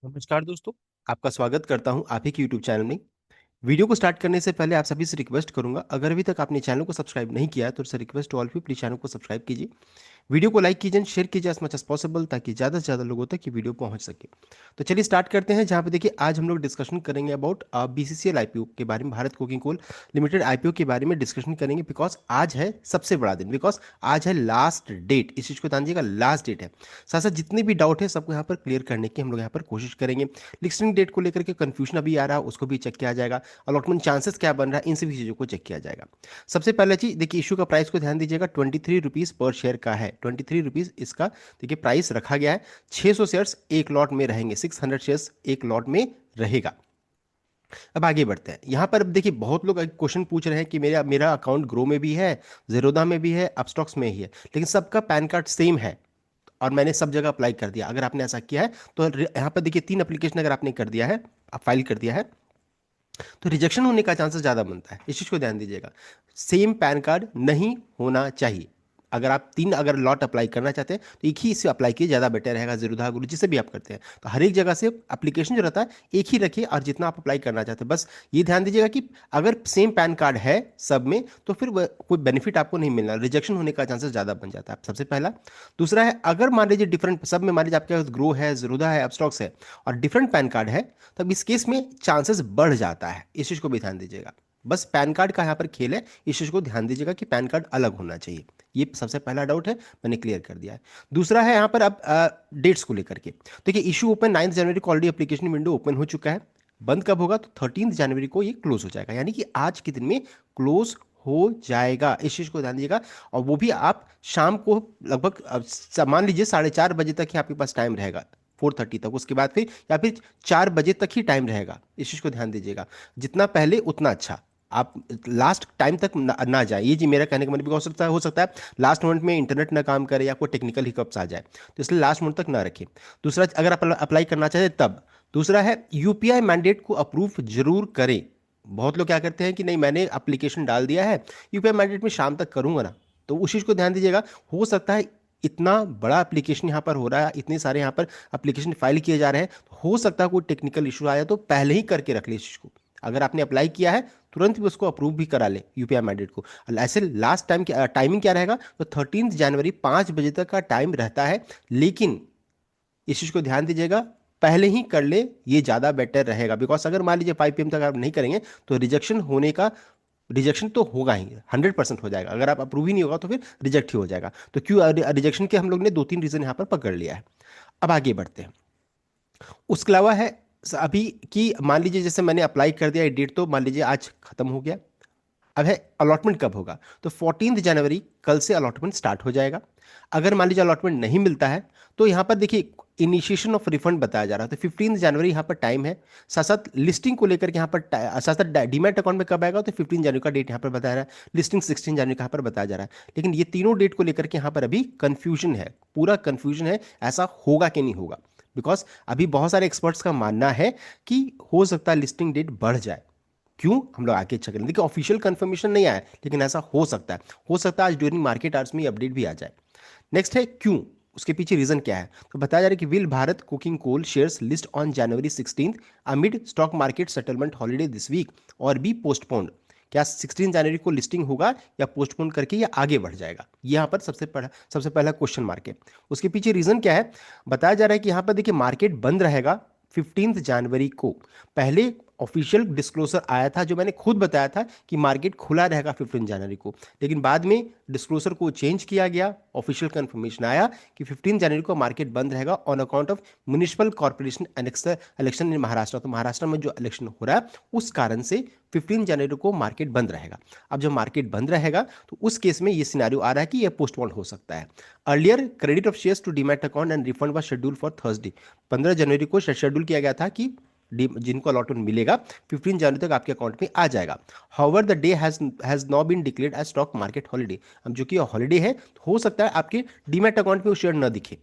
नमस्कार दोस्तों। आपका स्वागत करता हूं आप ही के यूट्यूब चैनल में। वीडियो को स्टार्ट करने से पहले आप सभी से रिक्वेस्ट करूंगा, अगर अभी तक आपने चैनल को सब्सक्राइब नहीं किया है तो sir request to all of you, please channel को सब्सक्राइब कीजिए। वीडियो को लाइक कीजिए, शेयर कीजिए एज मच एज पॉसिबल, ताकि ज़्यादा से ज़्यादा लोगों तक ये वीडियो पहुंच सके। तो चलिए स्टार्ट करते हैं। जहाँ पे देखिए आज हम लोग डिस्कशन करेंगे अबाउट बीसीसीएल आईपीओ के बारे में, Bharat coking coal limited IPO के बारे में डिस्कशन करेंगे। बिकॉज आज है सबसे बड़ा दिन, बिकॉज आज है लास्ट डेट। इस चीज़ को ध्यान दीजिएगा, लास्ट डेट है। साथ साथ जितने भी डाउट है सबको यहाँ पर क्लियर करने की हम लोग यहाँ पर कोशिश करेंगे। लिस्टिंग डेट को लेकर के कंफ्यूजन अभी आ रहा है, उसको भी चेक किया जाएगा। अलॉटमेंट चांसेस क्या बन रहा है, इन सभी चीज़ों को चेक किया जाएगा। सबसे पहले चीज देखिए, इशू का प्राइस को ध्यान दीजिएगा, 23 रुपीज पर शेयर का है। 23 रुपीज इसका देखिए प्राइस रखा गया है। 600 शेयर्स एक लॉट में रहेंगे, 600 शेयर्स एक लॉट में रहेगा। अब आगे बढ़ते हैं। यहाँ पर अब देखिए बहुत लोग क्वेश्चन पूछ रहे हैं कि मेरा मेरा अकाउंट ग्रो में भी है, जेरोदा में भी है, अपस्टॉक्स में ही है, लेकिन सबका पैन कार्ड सेम है और मैंने सब जगह अप्लाई कर दिया। अगर आपने ऐसा किया है तो यहाँ पर देखिए 3 एप्लीकेशन अगर आपने कर दिया है, आप फाइल कर दिया है, तो रिजेक्शन होने का चांसेस ज़्यादा बनता है। इस चीज़ को ध्यान दीजिएगा। सेम पैन कार्ड नहीं होना चाहिए। अगर आप 3 अगर लॉट अप्लाई करना चाहते हैं तो एक ही से अप्लाई किए, ज़्यादा बेटर रहेगा। ज़ीरोधा गुरु जिसे भी आप करते हैं तो हर एक जगह से एप्लीकेशन जो रहता है एक ही रखिए, और जितना आप अप्लाई करना चाहते हैं बस ये ध्यान दीजिएगा कि अगर सेम पैन कार्ड है सब में तो फिर कोई बेनिफिट आपको नहीं मिलना, रिजेक्शन होने का चांसेस ज़्यादा बन जाता है, सबसे पहला। दूसरा है, अगर मान लीजिए डिफरेंट सब में, मान लीजिए आपके पास ग्रो है, ज़ीरोधा है, अपस्टॉक्स है और डिफरेंट पैन कार्ड है, तब इस केस में चांसेस बढ़ जाता है। इस चीज़ को भी ध्यान दीजिएगा। बस पैन कार्ड का यहाँ पर खेल है, इस चीज़ को ध्यान दीजिएगा कि पैन कार्ड अलग होना चाहिए। ये सबसे पहला डाउट है, मैंने क्लियर कर दिया है। दूसरा है यहाँ पर अब डेट्स को लेकर के। देखिए इशू ओपन 9 जनवरी को, ऑलरेडी एप्लीकेशन विंडो ओपन हो चुका है। बंद कब होगा तो 13 जनवरी को ये क्लोज हो जाएगा, यानी कि आज के दिन में क्लोज हो जाएगा। इस चीज़ को ध्यान दीजिएगा। और वो भी आप शाम को लगभग मान लीजिए 4:30 बजे तक ही आपके पास टाइम रहेगा, 4:30 तक। उसके बाद फिर या फिर 4 बजे तक ही टाइम रहेगा। इस चीज़ को ध्यान दीजिएगा, जितना पहले उतना अच्छा। आप लास्ट टाइम तक ना जाए, ये जी मेरा कहने का मतलब। हो सकता है लास्ट मोमेंट में इंटरनेट ना काम करे या कोई टेक्निकल हिकअप्स आ जाए, तो इसलिए लास्ट मोमेंट तक ना रखें। दूसरा, अगर आप अप्लाई करना चाहते तब। दूसरा है, यूपीआई मैंडेट को अप्रूव जरूर करें। बहुत लोग क्या करते हैं कि नहीं मैंने एप्लीकेशन डाल दिया है, यूपीआई मैंडेट में शाम तक करूंगा ना, तो उस चीज़ को ध्यान दीजिएगा। हो सकता है इतना बड़ा एप्लीकेशन यहाँ पर हो रहा है, इतने सारे यहाँ पर एप्लीकेशन फाइल किए जा रहे हैं, तो हो सकता है कोई टेक्निकल इशू आया, तो पहले ही करके रख ले इस चीज़ को। अगर आपने अप्लाई किया है तुरंत भी उसको अप्रूव भी करा ले यूपीआई मैंडेट को। ऐसे लास्ट टाइम टाइमिंग क्या रहेगा तो 13 जनवरी 5 बजे तक का टाइम रहता है, लेकिन इस चीज़ को ध्यान दीजिएगा, पहले ही कर ले, ये ज़्यादा बेटर रहेगा। बिकॉज अगर मान लीजिए 5 PM तक आप नहीं करेंगे तो रिजेक्शन होने का, रिजेक्शन तो होगा ही, 100% हो जाएगा। अगर आप अप्रूव ही नहीं होगा तो फिर रिजेक्ट ही हो जाएगा। तो क्यों रिजेक्शन के हम लोग ने 2-3 रीजन यहाँ पर पकड़ लिया है। अब आगे बढ़ते हैं। उसके अलावा है अभी कि मान लीजिए जैसे मैंने अप्लाई कर दिया, डेट तो मान लीजिए आज खत्म हो गया। अब है अलॉटमेंट कब होगा तो 14 जनवरी, कल से अलॉटमेंट स्टार्ट हो जाएगा। अगर मान लीजिए अलॉटमेंट नहीं मिलता है तो यहाँ पर देखिए इनिशिएशन ऑफ रिफंड बताया जा रहा है, तो 15 जनवरी यहाँ पर टाइम है। साथ साथ लिस्टिंग को लेकर के यहाँ पर साथ साथ डीमैट अकाउंट में कब आएगा तो 15 जनवरी का डेट यहाँ पर बताया रहा है। लिस्टिंग 16 जनवरी का यहाँ पर बताया जा रहा है। लेकिन ये तीनों डेट को लेकर के यहाँ पर अभी कंफ्यूजन है, पूरा कंफ्यूजन है, ऐसा होगा कि नहीं होगा। बिकॉज अभी बहुत सारे एक्सपर्ट्स का मानना है कि हो सकता है लिस्टिंग डेट बढ़ जाए। क्यों, हम लोग आगे चेक करेंगे। देखिए ऑफिशियल कंफर्मेशन नहीं आया है, लेकिन ऐसा हो सकता है। हो सकता है आज ड्यूरिंग मार्केट आवर्स में अपडेट भी आ जाए। नेक्स्ट है क्यों, उसके पीछे रीजन क्या है। तो बताया जा रहा है कि will Bharat cooking coal shares list on January 16 amid stock market settlement holiday this week और बी पोस्टपोन्ड। क्या 16 जनवरी को लिस्टिंग होगा या पोस्टपोन करके या आगे बढ़ जाएगा, यहाँ पर सबसे पहला क्वेश्चन मार्क है। उसके पीछे रीजन क्या है, बताया जा रहा है कि यहाँ पर देखिए मार्केट बंद रहेगा 15 जनवरी को। पहले ऑफिशियल डिस्क्लोजर आया था, जो मैंने खुद बताया था कि मार्केट खुला रहेगा 15 जनवरी को, लेकिन बाद में डिस्क्लोजर को चेंज किया गया। ऑफिशियल कंफर्मेशन आया कि 15 जनवरी को मार्केट बंद रहेगा on account of municipal corporation election in Maharashtra. तो महाराष्ट्र में जो इलेक्शन हो रहा है उस कारण से 15 जनवरी को मार्केट बंद रहेगा। अब जब मार्केट बंद रहेगा तो उस केस में ये सिनेरियो आ रहा है कि यह पोस्टपोन हो सकता है। Earlier credit of shares to demat account and refund was schedule for Thursday. 15 जनवरी को शेड्यूल किया गया था कि जिनको अलॉटमेंट मिलेगा 15 जनवरी तक आपके अकाउंट में आ जाएगा। However the day has not been declared as stock market holiday. अब जो कि हॉलीडे है तो हो सकता है आपके डीमैट अकाउंट में वो शेयर न दिखे।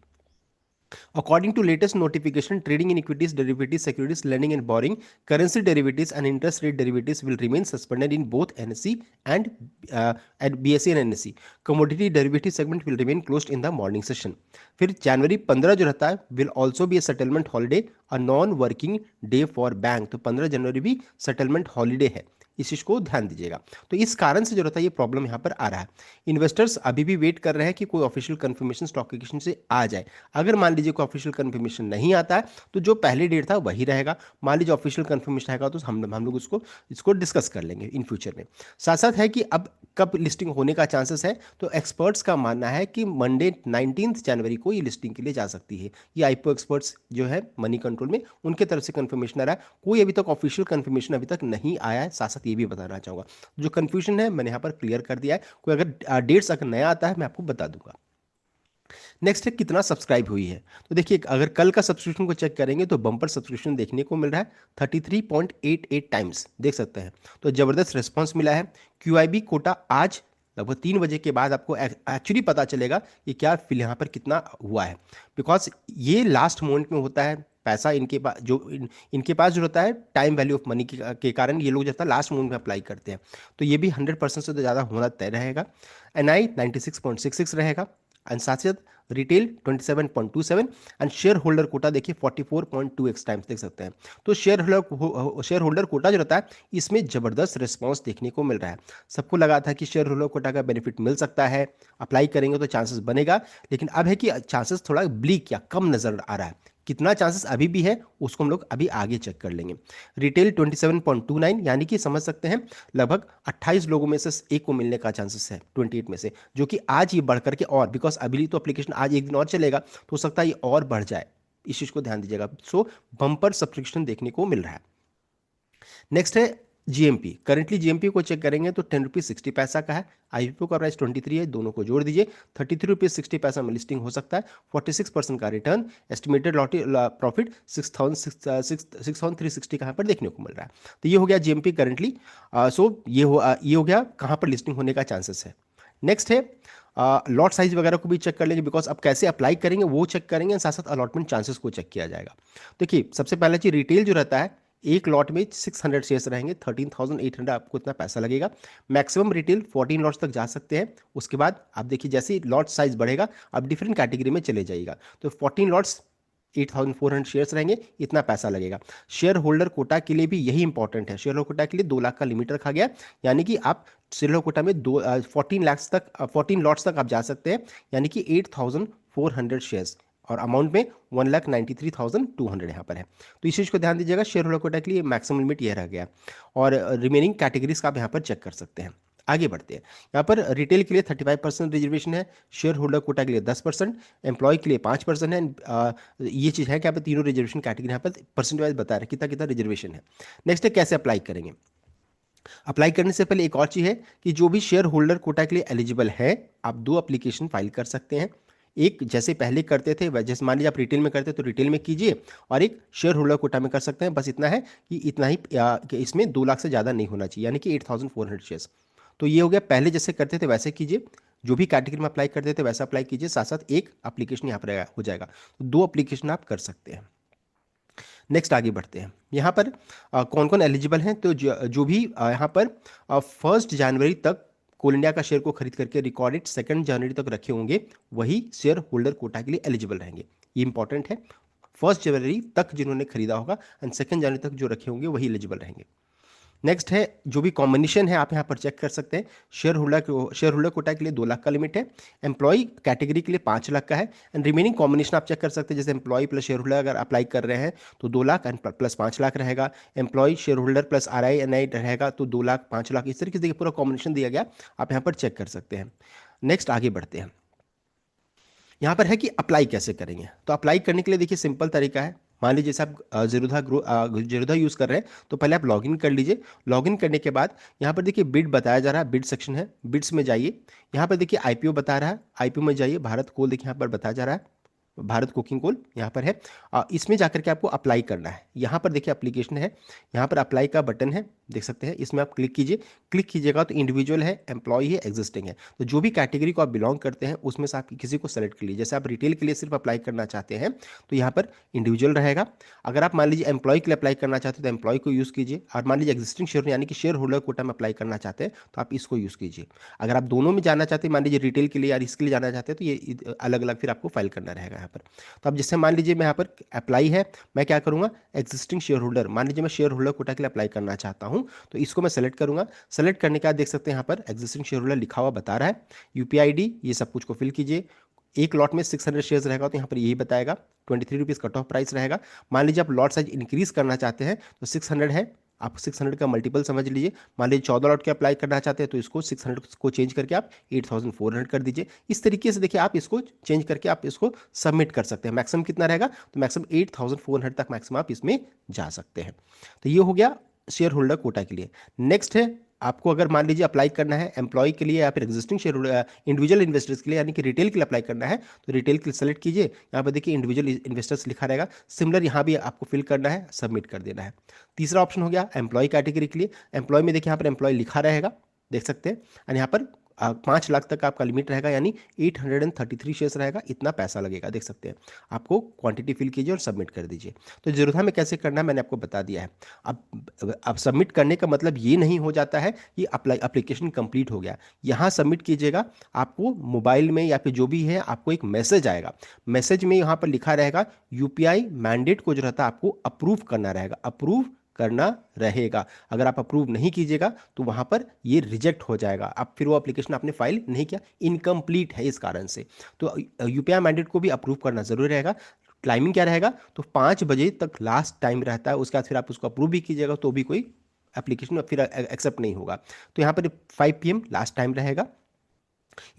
According to latest notification, trading in equities, derivatives, securities, lending and borrowing, currency derivatives and interest rate derivatives will remain suspended in both NSE and at BSE and NSE. Commodity derivative segment will remain closed in the morning session. फिर जनवरी 15 जो रहता है will also be a settlement holiday, a non-working day for bank. तो 15 जनवरी भी settlement holiday है, इस चीज को ध्यान दीजिएगा। तो इस कारण से जो रहता है ये प्रॉब्लम यहाँ पर आ रहा है। इन्वेस्टर्स अभी भी वेट कर रहे हैं कि कोई ऑफिशियल कंफर्मेशन स्टॉक एक्सचेंज से आ जाए। अगर मान लीजिए कोई ऑफिशियल कंफर्मेशन नहीं आता है तो जो पहले डेट था वही रहेगा। मान लीजिए ऑफिशियल कंफर्मेशन आएगा तो हम लोग इसको डिस्कस कर लेंगे इन फ्यूचर में। साथ साथ है कि अब कब लिस्टिंग होने का चांसेस है, तो एक्सपर्ट्स का मानना है कि मंडे 19 जनवरी को ये लिस्टिंग के लिए जा सकती है। ये आईपीओ एक्सपर्ट्स जो है मनी कंट्रोल में, उनके तरफ से कंफर्मेशन आ रहा है। कोई अभी तक ऑफिशियल कंफर्मेशन अभी तक नहीं आया है। साथ साथ ये भी बताना चाहूंगा, जो कंफ्यूजन है मैंने यहाँ पर क्लियर कर दिया है। कोई अगर डेट्स अगर नया आता है मैं आपको बता दूंगा। नेक्स्ट है कितना सब्सक्राइब हुई है। तो देखिए अगर कल का सब्सक्रिप्शन को चेक करेंगे तो बम्पर सब्सक्रिप्शन देखने को मिल रहा है 33.88 टाइम्स, देख सकते हैं। तो जबरदस्त रिस्पांस मिला है। क्यूआईबी कोटा आज लगभग 3 बजे के बाद आपको एक्चुअली पता चलेगा कि क्या फिल यहाँ पर कितना हुआ है, बिकॉज ये लास्ट मोमेंट में होता है। पैसा इनके पास इनके पास जो होता है टाइम वैल्यू ऑफ मनी के कारण ये लोग जो है लास्ट मोमेंट में अप्लाई करते हैं। तो ये भी 100% से तो ज़्यादा होना तय रहेगा। एनआई 96.66 रहेगा, एंड साथ साथ retail 27.27 and share holder quota देखिए 44.2x टाइम्स, देख सकते हैं। तो शेयर होल्डर कोटा जो रहता है इसमें जबरदस्त रिस्पांस देखने को मिल रहा है। सबको लगा था कि शेयर होल्डर कोटा का बेनिफिट मिल सकता है, अप्लाई करेंगे तो चांसेस बनेगा, लेकिन अब है कि चांसेस थोड़ा ब्लीक या कम नजर आ रहा है। कितना चांसेस अभी भी है उसको हम लोग अभी आगे चेक कर लेंगे। रिटेल 27.29 यानी कि समझ सकते हैं लगभग 28 लोगों में से एक को मिलने का चांसेस है 28 में से, जो कि आज ये बढ़ करके और, बिकॉज अभी तो एप्लीकेशन आज एक दिन और चलेगा तो हो सकता है ये और बढ़ जाए, इस चीज को ध्यान दीजिएगा। सो बम्पर सब्सक्रिप्शन देखने को मिल रहा है। नेक्स्ट है जीएमपी। करेंटली जीएमपी को चेक करेंगे तो 10 रुपीज 60 पैसा का है। आईपीओ का प्राइस 23 है, दोनों को जोड़ दीजिए 33 रुपीज 60 पैसा में लिस्टिंग हो सकता है। 46% का रिटर्न, एस्टिमेटेड प्रॉफिट 6,360 कहाँ पर देखने को मिल रहा है। तो ये हो गया जीएमपी करेंटली। सो ये हो गया कहाँ पर लिस्टिंग होने का चांसेस है। नेक्स्ट है लॉट साइज वगैरह को भी चेक कर लेंगे, बिकॉज अब कैसे अप्लाई करेंगे वो चेक करेंगे, साथ साथ अलॉटमेंट चांसेस को चेक किया जाएगा। देखिए सबसे पहला चीज रिटेल जो रहता है एक लॉट में 600 शेयर्स रहेंगे, 13,800 आपको इतना पैसा लगेगा। मैक्सिमम रिटेल 14 लॉट्स तक जा सकते हैं। उसके बाद आप देखिए जैसे ही लॉट साइज बढ़ेगा आप डिफरेंट कैटेगरी में चले जाइएगा। तो 14 लॉट्स 8,400 शेयर्स रहेंगे, इतना पैसा लगेगा। शेयर होल्डर कोटा के लिए भी यही इंपॉर्टेंट है। शेयर होल्डर कोटा के लिए 2 लाख का लिमिट रखा गया, यानी कि आप शेयर होल्डर कोटा में 14 लाख तक 14 लॉट्स तक आप जा सकते हैं, यानी कि 8,400 शेयर्स, और अमाउंट में 1,93,200 यहाँ पर है। तो इस चीज़ को ध्यान दीजिएगा। शेयर होल्डर कोटा के लिए मैक्सिमम लिमिट यह रह गया, और रिमेनिंग कैटेगरीज का आप यहाँ पर चेक कर सकते हैं। आगे बढ़ते हैं। यहाँ पर रिटेल के लिए 35% रिजर्वेशन है, शेयर होल्डर कोटा के लिए 10%, एम्प्लॉय के लिए 5% है। ये चीज़ है कि यहाँ पर तीनों रिजर्वेशन कैटेगरी यहाँ पर परसेंट वाइज बता रहे हैं कितना कितना रिजर्वेशन है। नेक्स्ट है कैसे अप्लाई करेंगे। अप्लाई करने से पहले एक और चीज़ है कि जो भी शेयर होल्डर कोटा के लिए एलिजिबल है आप 2 एप्लीकेशन फाइल कर सकते हैं। एक जैसे पहले करते थे, जैसे मान लीजिए आप रिटेल में करते तो रिटेल में कीजिए, और एक शेयर होल्डर कोटा में कर सकते हैं। बस इतना है कि इतना ही कि इसमें 2 लाख से ज़्यादा नहीं होना चाहिए, यानी कि 8,400 शेयर्स। तो ये हो गया, पहले जैसे करते थे वैसे कीजिए, जो भी कैटेगरी में अप्लाई करते थे वैसा अप्लाई कीजिए। साथ साथ एक एप्लीकेशन यहाँ पर हो जाएगा, तो 2 एप्लीकेशन आप कर सकते हैं। नेक्स्ट आगे बढ़ते हैं। यहाँ पर कौन कौन एलिजिबल हैं, तो जो भी यहाँ पर 1 जनवरी तक कोल इंडिया का शेयर को खरीद करके रिकॉर्डेड 2 जनवरी तक रखे होंगे वही शेयर होल्डर कोटा के लिए एलिजिबल रहेंगे। ये इंपॉर्टेंट है, 1 जनवरी तक जिन्होंने खरीदा होगा एंड 2 जनवरी तक जो रखे होंगे वही एलिजिबल रहेंगे। नेक्स्ट है जो भी कॉम्बिनेशन है आप यहाँ पर चेक कर सकते हैं। शेयर होल्डर कोटा के लिए 2 लाख का लिमिट है, एम्प्लॉय कैटेगरी के लिए 5 लाख का है, एंड रिमेनिंग कॉम्बिनेशन आप चेक कर सकते हैं। जैसे एम्प्लॉय प्लस शेयर होल्डर अगर अप्लाई कर रहे हैं तो 2 लाख एंड प्लस 5 लाख रहेगा। Employee share holder plus RI NI रहेगा तो 2 लाख 5 लाख, इस तरीके से पूरा कॉम्बिनेशन दिया गया, आप यहाँ पर चेक कर सकते हैं। नेक्स्ट आगे बढ़ते हैं। यहाँ पर है कि अप्लाई कैसे करेंगे। तो अप्लाई करने के लिए देखिए सिंपल तरीका है। मान लीजिए जैसे आप जेरोधा यूज़ कर रहे हैं तो पहले आप लॉगिन कर लीजिए। लॉगिन करने के बाद यहाँ पर देखिए बिड बताया जा रहा है, बिड सेक्शन है, बिड्स में जाइए। यहाँ पर देखिए IPO बता रहा है, IPO में जाइए। भारत कोल देखिए यहाँ पर बताया जा रहा है, भारत कोकिंग कोल यहाँ पर है। इसमें जाकर के आपको अप्लाई करना है। यहाँ पर देखिए एप्लीकेशन है, यहाँ पर अप्लाई का बटन है, देख सकते हैं। इसमें आप क्लिक कीजिए। क्लिक कीजिएगा तो इंडिविजुअल है, एम्प्लॉय है, एग्जिस्टिंग है, तो जो भी कैटेगरी को आप बिलोंग करते हैं उसमें से आप किसी को सेलेक्ट कर लीजिए। जैसे आप रिटेल के लिए सिर्फ अप्लाई करना चाहते हैं तो यहाँ पर इंडिविजुअल रहेगा। अगर आप मान लीजिए एम्प्लॉय के लिए अप्लाई करना चाहते हैं तो एम्प्लॉय को यूज़ कीजिए। और मान लीजिए एग्जिस्टिंग शेयर यानी कि शेयर होल्डर कोटा में अप्लाई करना चाहते हैं तो आप इसको यूज़ कीजिए। अगर आप दोनों में जाना चाहते हैं, मान लीजिए रिटेल के लिए या इसके लिए जाना चाहते हैं, तो ये अलग अलग फिर आपको फाइल करना रहेगा यहाँ पर। तो अब जैसे मान लीजिए मैं यहाँ पर अप्लाई है, मैं क्या करूँगा, एग्जिस्टिंग शेयर होल्डर, मान लीजिए मैं शेयर होल्डर कोटा के लिए अप्लाई करना चाहता हूँ तो इसको मैं सेलेक्ट करूँगा। सेलेक्ट करने के बाद देख सकते हैं यहाँ पर एग्जिस्टिंग शेयर होल्डर लिखा हुआ बता रहा है। यूपीआई आईडी ये सब कुछ को फिल कीजिए। एक लॉट में 600 शेयर्स रहेगा तो यहाँ पर यही बताएगा। 23 रुपीज़ कट ऑफ प्राइस रहेगा। मान लीजिए आप लॉट साइज इंक्रीज करना चाहते हैं तो 600 है, आप 600 का मल्टीपल समझ लीजिए। मान लीजिए 14 लॉट के अप्लाई करना चाहते हैं तो इसको 600 को चेंज करके आप 8400 कर दीजिए। इस तरीके से देखिए आप इसको चेंज करके आप इसको सबमिट कर सकते हैं। मैक्सिमम कितना रहेगा, तो मैक्सिमम 8400 तक मैक्सिमम आप इसमें जा सकते हैं। तो ये हो गया शेयर होल्डर कोटा के लिए। नेक्स्ट है, आपको अगर मान लीजिए अप्लाई करना है एम्प्लॉय के लिए या फिर existing share holder individual investors के लिए यानी कि रिटेल के लिए अप्लाई करना है तो रिटेल के लिए सेलेक्ट कीजिए। यहाँ पर देखिए इंडिविजुअल इन्वेस्टर्स लिखा रहेगा। सिमिलर यहाँ भी आपको फिल करना है, सबमिट कर देना है। तीसरा ऑप्शन हो गया एम्प्लॉय कैटेगरी के लिए। एम्प्लॉय में देखिए यहाँ पर एम्प्लॉय लिखा रहेगा, देख सकते हैं। और यहाँ पर 5 लाख तक आपका लिमिट रहेगा, यानी 833 शेयर्स रहेगा, इतना पैसा लगेगा, देख सकते हैं। आपको क्वांटिटी फिल कीजिए और सबमिट कर दीजिए। तो ज़रूरत में कैसे करना है मैंने आपको बता दिया है। अब सबमिट करने का मतलब ये नहीं हो जाता है कि एप्लीकेशन कंप्लीट हो गया। यहाँ सबमिट कीजिएगा, आपको मोबाइल में या फिर जो भी है आपको एक मैसेज आएगा। मैसेज में यहाँ पर लिखा रहेगा यूपीआई मैंडेट को जो रहता है आपको अप्रूव करना रहेगा, अप्रूव करना रहेगा। अगर आप अप्रूव नहीं कीजिएगा तो वहां पर ये रिजेक्ट हो जाएगा, आप फिर वो एप्लीकेशन आपने फाइल नहीं किया, इनकम्प्लीट है इस कारण से। तो यूपीआई मैंडेट को भी अप्रूव करना जरूरी रहेगा। टाइमिंग क्या रहेगा, तो 5 बजे तक लास्ट टाइम रहता है। उसके बाद फिर आप उसको अप्रूव भी कीजिएगा तो भी कोई एप्लीकेशन फिर एक्सेप्ट नहीं होगा। तो यहाँ पर 5 PM लास्ट टाइम रहेगा।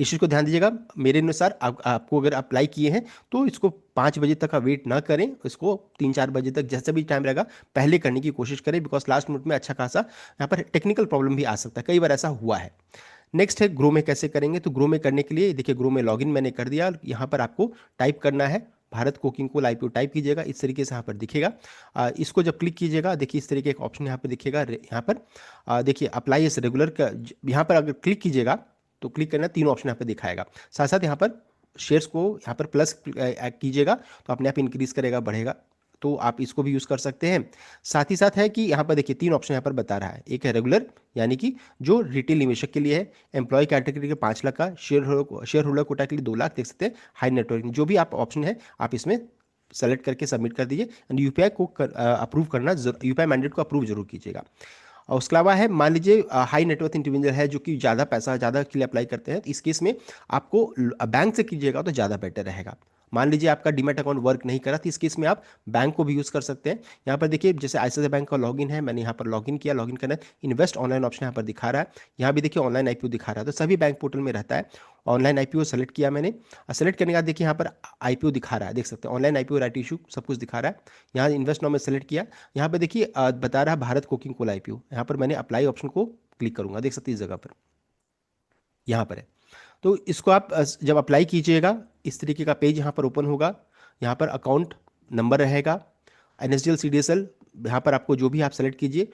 इस चीज़ को ध्यान दीजिएगा। मेरे अनुसार आपको अगर अप्लाई किए हैं तो इसको 5 बजे तक का वेट ना करें, इसको 3-4 बजे तक जैसा भी टाइम रहेगा पहले करने की कोशिश करें, बिकॉज लास्ट मिनट में अच्छा खासा यहाँ पर टेक्निकल प्रॉब्लम भी आ सकता है, कई बार ऐसा हुआ है। नेक्स्ट है ग्रो में कैसे करेंगे। तो ग्रो में करने के लिए देखिए ग्रो में लॉगिन मैंने कर दिया। यहाँ पर आपको टाइप करना है Bharat coking coal IPO, type कीजिएगा, इस तरीके से यहाँ पर दिखेगा। इसको जब क्लिक कीजिएगा देखिए इस तरीके का ऑप्शन यहाँ पर दिखेगा। यहाँ पर देखिए अप्लाई एस रेगुलर का, यहाँ पर अगर क्लिक कीजिएगा तो क्लिक करना, 3 ऑप्शन यहाँ पे दिखाएगा। साथ साथ यहाँ पर शेयर्स को यहाँ पर प्लस कीजिएगा तो अपने आप इंक्रीज करेगा, बढ़ेगा, तो आप इसको भी यूज़ कर सकते हैं। साथ ही साथ है कि यहाँ पर देखिए 3 ऑप्शन यहाँ पर बता रहा है। एक है रेगुलर यानी कि जो रिटेल निवेशक के लिए है, एम्प्लॉय कैटेगरी के 5 लाख का, शेयर होल्डर कोटा के लिए 2 लाख, देख सकते हैं। हाई नेटवर्क जो भी आप ऑप्शन है आप इसमें सेलेक्ट करके सबमिट कर दीजिए। एंड यूपीआई को अप्रूव करना, यूपीआई मैंडेट को अप्रूव जरूर कीजिएगा। और उसके अलावा है, मान लीजिए हाई नेटवर्थ इंडिविजुअल है जो कि ज़्यादा पैसा ज़्यादा के लिए अप्लाई करते हैं, तो इस केस में आपको बैंक से कीजिएगा तो ज़्यादा बेटर रहेगा। मान लीजिए आपका डीमैट अकाउंट वर्क नहीं करा तो इस केस में आप बैंक को भी यूज़ कर सकते हैं। यहाँ पर देखिए जैसे आईसीआईसीआई बैंक का लॉगिन है, मैंने यहाँ पर लॉगिन किया। लॉगिन करना, इन्वेस्ट ऑनलाइन ऑप्शन यहाँ पर दिखा रहा है। यहाँ भी देखिए ऑनलाइन आईपीओ दिखा रहा है, तो सभी बैंक पोर्टल में रहता है। ऑनलाइन आईपीओ सेलेक्ट किया मैंने, और सेलेक्ट करने के बाद देखिए यहाँ पर आईपीओ दिखा रहा है, देख सकते हैं। ऑनलाइन आईपीओ राइट इशू सब कुछ दिखा रहा है। यहाँ इन्वेस्ट नाउ में सेलेक्ट किया। यहाँ पर देखिए बता रहा है भारत कोकिंग कोल आईपीओ। यहाँ पर मैंने अप्लाई ऑप्शन को क्लिक करूंगा, देख सकते हैं इस जगह पर, यहाँ पर है। तो इसको आप जब अप्लाई कीजिएगा इस तरीके का पेज यहाँ पर ओपन होगा। यहाँ पर अकाउंट नंबर रहेगा, एनएसडीएल सीडीएसएल, यहाँ पर आपको जो भी आप सेलेक्ट कीजिए।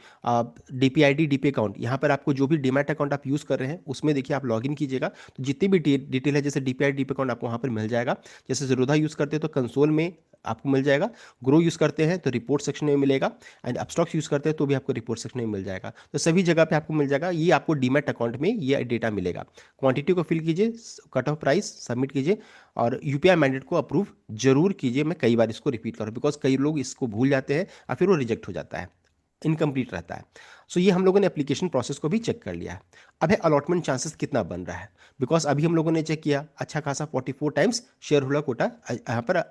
डीपीआईडी डीपी अकाउंट, यहाँ पर आपको जो भी डीमैट अकाउंट आप यूज़ कर रहे हैं उसमें देखिए आप लॉगिन कीजिएगा तो जितनी भी डिटेल है, जैसे डीपीआईडी डीपी अकाउंट आपको वहाँ पर मिल जाएगा। जैसे ज़रूरत यूज़ करते हैं तो कंसोल में आपको मिल जाएगा। ग्रो यूज़ करते हैं तो रिपोर्ट सेक्शन में मिलेगा। एंड अपस्टॉक्स यूज़ करते हैं तो भी आपको रिपोर्ट सेक्शन में मिल जाएगा। तो सभी जगह पे आपको मिल जाएगा। ये आपको डीमैट अकाउंट में ये डेटा मिलेगा। क्वांटिटी को फिल कीजिए, कट ऑफ प्राइस सबमिट कीजिए, और यूपीआई मैंडेट को अप्रूव जरूर कीजिए। मैं कई बार इसको रिपीट कर रहा हूँ बिकॉज कई लोग इसको भूल जाते हैं और फिर वो रिजेक्ट हो जाता है, इनकम्प्लीट रहता है। सो ये हम लोगों ने एप्लीकेशन प्रोसेस को भी चेक कर लिया है। अब है अलॉटमेंट चांसेस कितना बन रहा है, बिकॉज अभी हम लोगों ने चेक किया अच्छा खासा 44 टाइम्स शेयर होल्डर कोटा यहाँ पर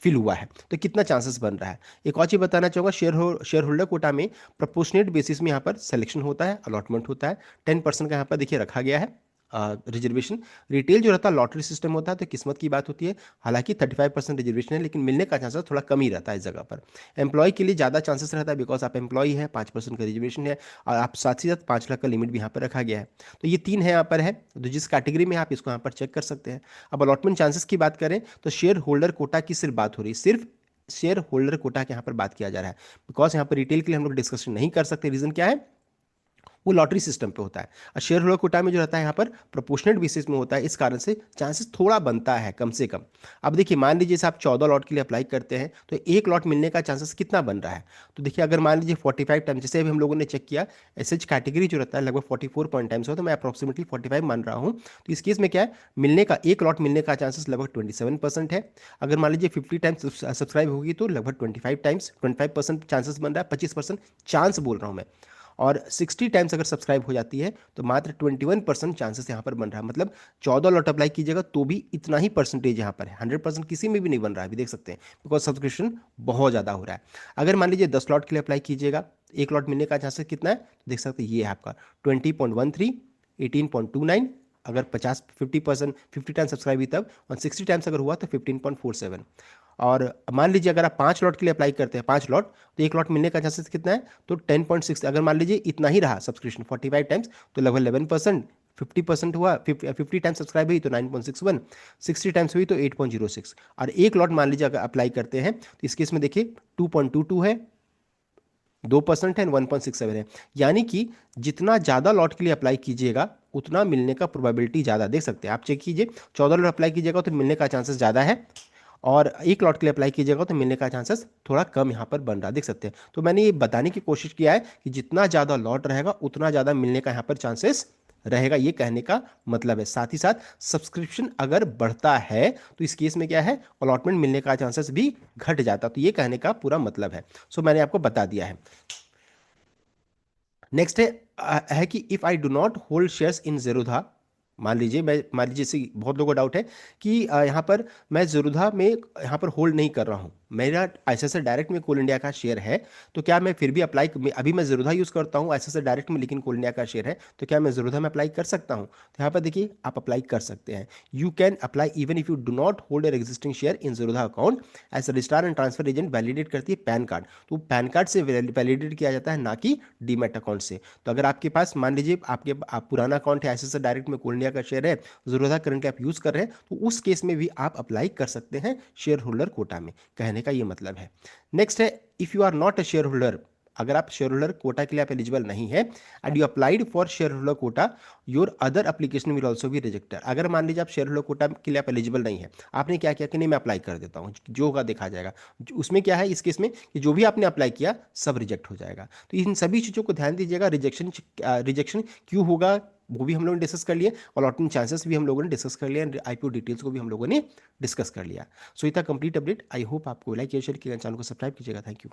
फिल हुआ है, तो कितना चांसेस बन रहा है। एक और चीज़ बताना चाहूँगा, शेयर होल्डर कोटा में प्रोपोर्शनेट बेसिस में यहाँ पर सिलेक्शन होता है, अलॉटमेंट होता है। 10% का यहाँ पर देखिए रखा गया है रिजर्वेशन। रिटेल जो रहता है लॉटरी सिस्टम होता है, तो किस्मत की बात होती है। हालांकि 35% रिजर्वेशन है, लेकिन मिलने का चांसेस थोड़ा कम ही रहता है इस जगह पर। एम्प्लॉय के लिए ज़्यादा चांसेस रहता है, बिकॉज आप एम्प्लॉय है, 5% का रिजर्वेशन है, और आप साथ ही साथ 5 लाख का लिमिट भी यहाँ पर रखा गया है। तो ये 3 है यहाँ पर है, तो जिस कैटेगरी में आप इसको यहाँ पर चेक कर सकते हैं। अब अलॉटमेंट चांसेस की बात करें तो शेयर होल्डर कोटा की सिर्फ बात हो रही है, सिर्फ शेयर होल्डर कोटा के यहाँ पर बात किया जा रहा है। बिकॉज यहाँ पर रिटेल के लिए हम लोग डिस्कशन नहीं कर सकते, रीजन क्या है, वो लॉटरी सिस्टम पे होता है। और शेयर होल्डर कोटा में जो रहता है यहाँ पर प्रोपोर्शनेट बेसिस में होता है, इस कारण से चांसेस थोड़ा बनता है कम से कम। अब देखिए मान लीजिए जैसे आप 14 लॉट के लिए अप्लाई करते हैं, तो एक लॉट मिलने का चांसेस कितना बन रहा है। तो देखिए अगर मान लीजिए 45 टाइम्स, जैसे अभी हम लोगों ने चेक किया, एसएच कैटेगरी जो रहता है लगभग 44 पॉइंट टाइम्स हो, तो मैं अप्रोक्सीमेटली 45 मान रहा हूँ। तो इस केस में क्या है, मिलने का एक लॉट मिलने का चांसेस लगभग 27% है। अगर मान लीजिए 50 टाइम्स सब्सक्राइब होगी तो लगभग 25 टाइम्स 25% चांसेस बन रहा है, 25% चांस बोल रहा हूँ मैं। और 60 टाइम्स अगर सब्सक्राइब हो जाती है तो मात्र 21% चांसेस यहाँ पर बन रहा है। मतलब 14 लॉट अप्लाई कीजिएगा तो भी इतना ही परसेंटेज यहाँ पर है, 100% किसी में भी नहीं बन रहा है, अभी देख सकते हैं, बिकॉज सब्सक्रिप्शन बहुत ज़्यादा हो रहा है। अगर मान लीजिए 10 लॉट के लिए अप्लाई कीजिएगा, एक लॉट मिलने का चांसेस कितना है, तो देख सकते हैं ये है आपका 20.13, 18.29, अगर 50% 50 टाइम्स सब्सक्राइब हुई तब, और 60 टाइम्स अगर हुआ तो 15.47। और मान लीजिए अगर आप 5 लॉट के लिए अप्लाई करते हैं, 5 लॉट, तो एक लॉट मिलने का चांसेस कितना है, तो 10.6। अगर मान लीजिए इतना ही रहा सब्सक्रिप्शन 45 टाइम्स, तो लगभग 11%। 50% हुआ, 50 टाइम्स सब्सक्राइब हुई तो 9.61, 60 टाइम्स हुई तो 8.06। और एक लॉट मान लीजिए अगर अप्लाई करते हैं, तो इस केस में देखिए 2.22 है, 2% है, 1.67 है। यानी कि जितना ज़्यादा लॉट के लिए अप्लाई कीजिएगा उतना मिलने का प्रोबेबिलिटी ज़्यादा, देख सकते हैं आप, चेक कीजिए, 14 लॉट अप्लाई कीजिएगा तो मिलने का चांसेस ज़्यादा है, और एक लॉट के लिए अप्लाई कीजिएगा तो मिलने का चांसेस थोड़ा कम यहाँ पर बन रहा है, देख सकते हैं। तो मैंने ये बताने की कोशिश किया है कि जितना ज़्यादा लॉट रहेगा उतना ज़्यादा मिलने का यहाँ पर चांसेस रहेगा, ये कहने का मतलब है। साथ ही साथ सब्सक्रिप्शन अगर बढ़ता है तो इस केस में क्या है, अलॉटमेंट मिलने का चांसेस भी घट जाता, तो ये कहने का पूरा मतलब है। सो मैंने आपको बता दिया है। नेक्स्ट है कि if I do not hold shares in Zerodha, मान लीजिए जैसे बहुत लोगों को डाउट है कि यहाँ पर मैं जेरोधा में यहाँ पर होल्ड नहीं कर रहा हूँ, मेरा आईसीआईसीआई डायरेक्ट में कोल इंडिया का शेयर है, तो क्या मैं फिर भी अप्लाई, अभी मैं जेरोधा यूज़ करता हूँ आईसीआईसीआई डायरेक्ट में, लेकिन कोल इंडिया का शेयर है, तो क्या मैं जेरोधा में अप्लाई कर सकता हूँ। तो यहाँ पर देखिए आप अप्लाई कर सकते हैं, you can apply even if you do not hold an existing share in Zerodha account, as registrar and transfer agent validate करती है पैन कार्ड। तो पैन कार्ड से वैलिडेट किया जाता है, ना कि डीमैट अकाउंट से। तो अगर आपके पास मान लीजिए आप पुराना अकाउंट है आईसीआईसीआई डायरेक्ट में, कोल इंडिया का शेयर है, जरूरत करंट आप यूज कर रहे हैं, तो उस केस में भी आप अप्लाई कर सकते हैं शेयर होल्डर कोटा में, कहने का ये मतलब है। नेक्स्ट है, if you are not a share holder, अगर आप शेयर होल्डर कोटा के लिए आप एलिजिबल नहीं है, and you applied for share holder quota, your other application will also be rejected. अगर मान लीजिए आप शेयर होल्डर कोटा के लिए आप एलिजिबल नहीं है, आपने क्या किया कि नहीं मैं अप्लाई कर देता हूँ, जो होगा देखा जाएगा, उसमें क्या है इस केस में कि जो भी आपने अप्लाई किया सब रिजेक्ट हो जाएगा। तो इन सभी चीज़ों को ध्यान दीजिएगा, रिजेक्शन रिजेक्शन क्यों होगा वो भी हम लोगों ने डिस्कस कर लिया, और अलॉटमेंट चांसेस भी हम लोगों ने डिस्कस कर लिया, आईपीओ डिटेल्स को भी हम लोगों ने डिस्कस कर लिया। सो इतना कंप्लीट अपडेट, आई होप आपको लाइक शेयर कीजिएगा, चैनल को सब्सक्राइब कीजिएगा। Thank you.